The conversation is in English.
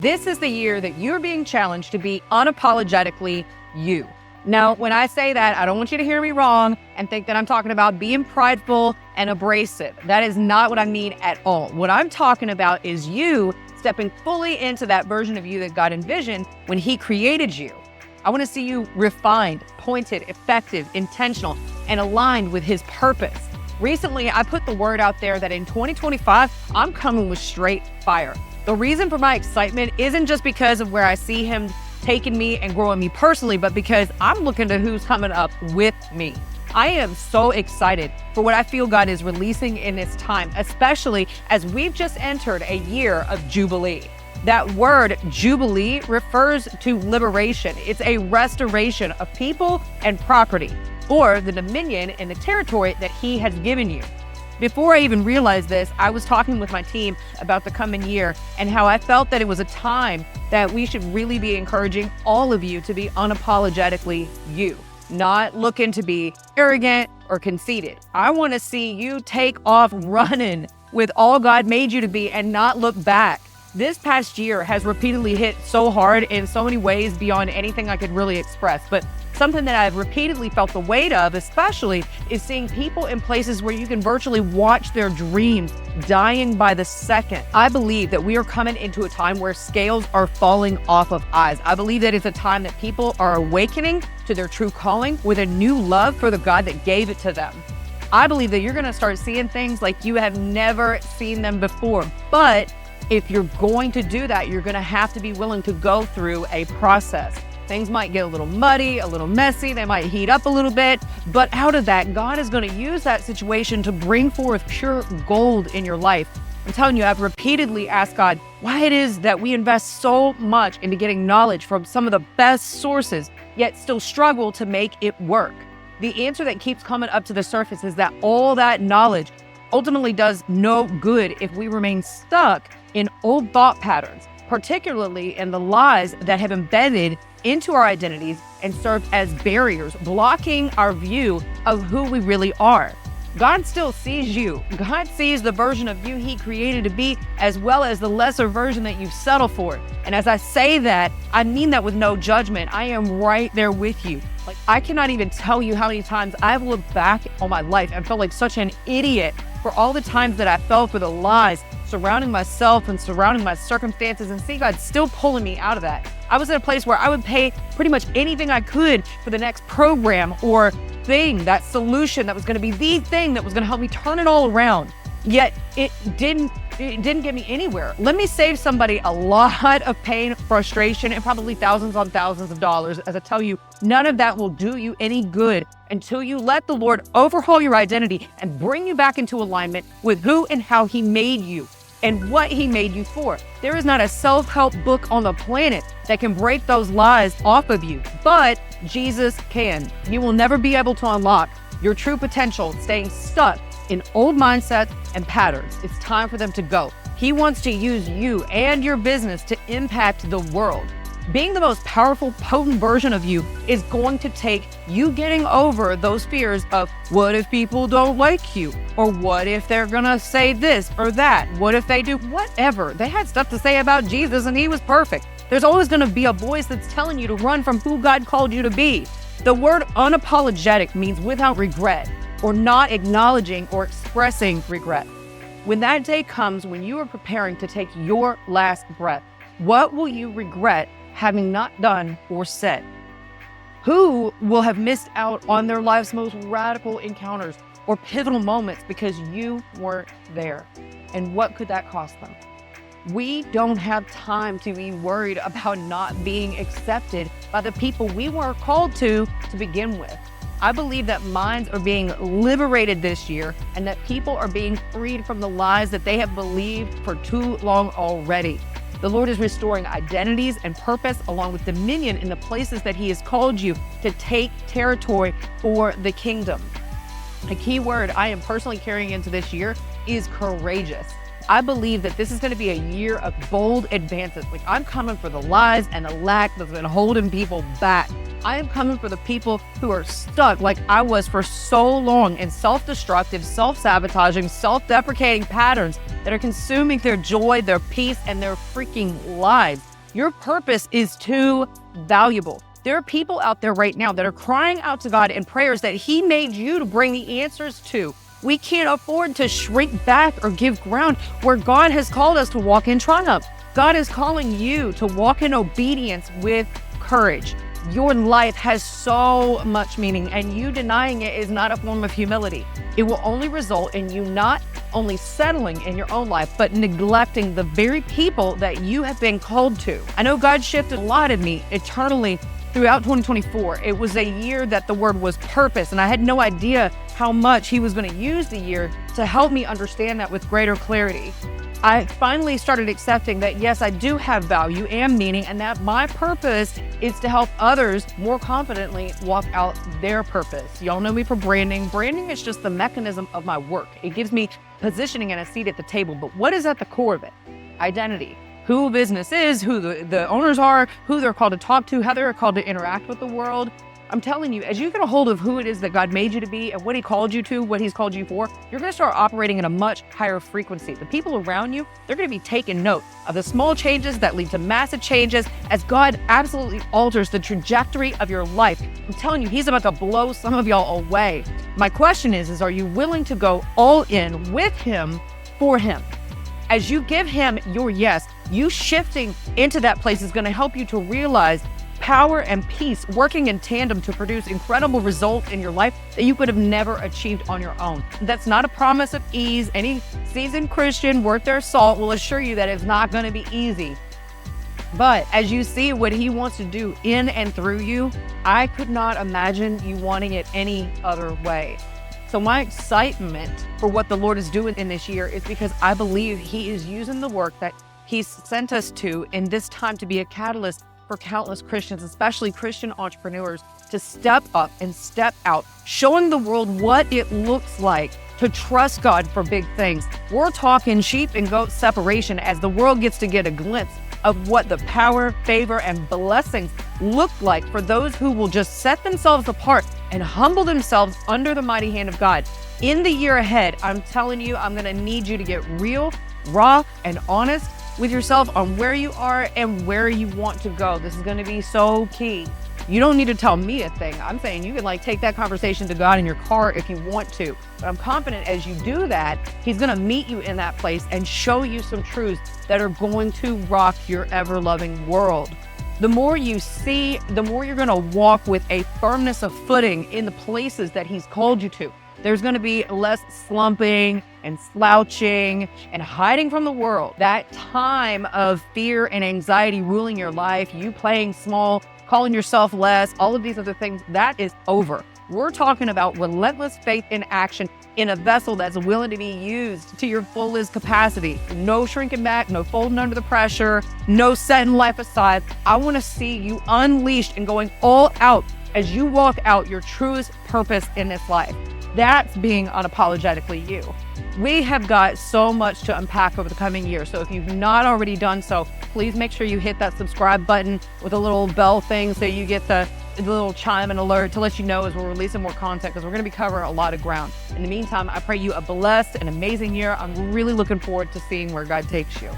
This is the year that you're being challenged to be unapologetically you. Now, when I say that, I don't want you to hear me wrong and think that I'm talking about being prideful and abrasive. That is not what I mean at all. What I'm talking about is you stepping fully into that version of you that God envisioned when He created you. I want to see you refined, pointed, effective, intentional, and aligned with His purpose. Recently, I put the word out there that in 2025, I'm coming with straight fire. The reason for my excitement isn't just because of where I see Him taking me and growing me personally, but because I'm looking to who's coming up with me. I am so excited for what I feel God is releasing in this time, especially as we've just entered a year of Jubilee. That word Jubilee refers to liberation. It's a restoration of people and property, or the dominion and the territory that He has given you. Before I even realized this, I was talking with my team about the coming year and how I felt that it was a time that we should really be encouraging all of you to be unapologetically you, not looking to be arrogant or conceited. I want to see you take off running with all God made you to be and not look back. This past year has repeatedly hit so hard in so many ways beyond anything I could really express, but something that I've repeatedly felt the weight of, especially, is seeing people in places where you can virtually watch their dreams dying by the second. I believe that we are coming into a time where scales are falling off of eyes. I believe that it's a time that people are awakening to their true calling with a new love for the God that gave it to them. I believe that you're going to start seeing things like you have never seen them before. But if you're going to do that, you're going to have to be willing to go through a process. Things might get a little muddy, a little messy, they might heat up a little bit, but out of that, God is going to use that situation to bring forth pure gold in your life. I'm telling you, I've repeatedly asked God why it is that we invest so much into getting knowledge from some of the best sources, yet still struggle to make it work. The answer that keeps coming up to the surface is that all that knowledge ultimately does no good if we remain stuck in old thought patterns, particularly in the lies that have embedded into our identities and serve as barriers, blocking our view of who we really are. God still sees you. God sees the version of you He created to be, as well as the lesser version that you've settled for. And as I say that, I mean that with no judgment. I am right there with you. Like, I cannot even tell you how many times I've looked back on my life and felt like such an idiot for all the times that I fell for the lies surrounding myself and surrounding my circumstances, and see God still pulling me out of that. I was at a place where I would pay pretty much anything I could for the next program or thing, that solution that was going to be the thing that was going to help me turn it all around. Yet it didn't get me anywhere. Let me save somebody a lot of pain, frustration, and probably thousands on thousands of dollars, as I tell you, none of that will do you any good until you let the Lord overhaul your identity and bring you back into alignment with who and how He made you and what He made you for. There is not a self-help book on the planet that can break those lies off of you, but Jesus can. You will never be able to unlock your true potential staying stuck in old mindsets and patterns. It's time for them to go. He wants to use you and your business to impact the world. Being the most powerful, potent version of you is going to take you getting over those fears of, what if people don't like you? Or what if they're gonna say this or that? What if they do whatever? They had stuff to say about Jesus and He was perfect. There's always gonna be a voice that's telling you to run from who God called you to be. The word unapologetic means without regret, or not acknowledging or expressing regret. When that day comes, when you are preparing to take your last breath, what will you regret having not done or said? Who will have missed out on their life's most radical encounters or pivotal moments because you weren't there? And what could that cost them? We don't have time to be worried about not being accepted by the people we were called to begin with. I believe that minds are being liberated this year and that people are being freed from the lies that they have believed for too long already. The Lord is restoring identities and purpose along with dominion in the places that He has called you to take territory for the kingdom. A key word I am personally carrying into this year is courageous. I believe that this is going to be a year of bold advances. Like, I'm coming for the lies and the lack that's been holding people back. I am coming for the people who are stuck like I was for so long in self-destructive, self-sabotaging, self-deprecating patterns that are consuming their joy, their peace, and their freaking lives. Your purpose is too valuable. There are people out there right now that are crying out to God in prayers that He made you to bring the answers to. We can't afford to shrink back or give ground where God has called us to walk in triumph. God is calling you to walk in obedience with courage. Your life has so much meaning, and you denying it is not a form of humility. It will only result in you not only settling in your own life, but neglecting the very people that you have been called to. I know God shifted a lot in me eternally throughout 2024. It was a year that the word was purpose, and I had no idea how much He was going to use the year to help me understand that with greater clarity. I finally started accepting that, yes, I do have value and meaning, and that my purpose is to help others more confidently walk out their purpose. Y'all know me for branding. Branding is just the mechanism of my work. It gives me positioning and a seat at the table. But what is at the core of it? Identity. Who a business is, who the owners are, who they're called to talk to, how they're called to interact with the world. I'm telling you, as you get a hold of who it is that God made you to be and what He called you to, what He's called you for, you're going to start operating at a much higher frequency. The people around you, they're going to be taking note of the small changes that lead to massive changes as God absolutely alters the trajectory of your life. I'm telling you, He's about to blow some of y'all away. My question is are you willing to go all in with Him for Him? As you give Him your yes, you shifting into that place is going to help you to realize power and peace working in tandem to produce incredible results in your life that you could have never achieved on your own. That's not a promise of ease. Any seasoned Christian worth their salt will assure you that it's not going to be easy. But as you see what He wants to do in and through you, I could not imagine you wanting it any other way. So my excitement for what the Lord is doing in this year is because I believe He is using the work that He's sent us to in this time to be a catalyst for countless Christians, especially Christian entrepreneurs, to step up and step out, showing the world what it looks like to trust God for big things. We're talking sheep and goat separation as the world gets to get a glimpse of what the power, favor, and blessings look like for those who will just set themselves apart and humble themselves under the mighty hand of God. In the year ahead, I'm telling you, I'm gonna need you to get real, raw, and honest with yourself on where you are and where you want to go. This is going to be so key. You don't need to tell me a thing. I'm saying you can take that conversation to God in your car if you want to. But I'm confident as you do that, He's going to meet you in that place and show you some truths that are going to rock your ever-loving world. The more you see, the more you're going to walk with a firmness of footing in the places that He's called you to. There's going to be less slumping and slouching and hiding from the world. That time of fear and anxiety ruling your life, you playing small, calling yourself less, all of these other things, that is over. We're talking about relentless faith in action in a vessel that's willing to be used to your fullest capacity. No shrinking back, no folding under the pressure, no setting life aside. I want to see you unleashed and going all out as you walk out your truest purpose in this life. That's being unapologetically you. We have got so much to unpack over the coming year. So if you've not already done so, please make sure you hit that subscribe button with a little bell thing so you get the little chime and alert to let you know as we're releasing more content, because we're going to be covering a lot of ground. In the meantime, I pray you a blessed and amazing year. I'm really looking forward to seeing where God takes you.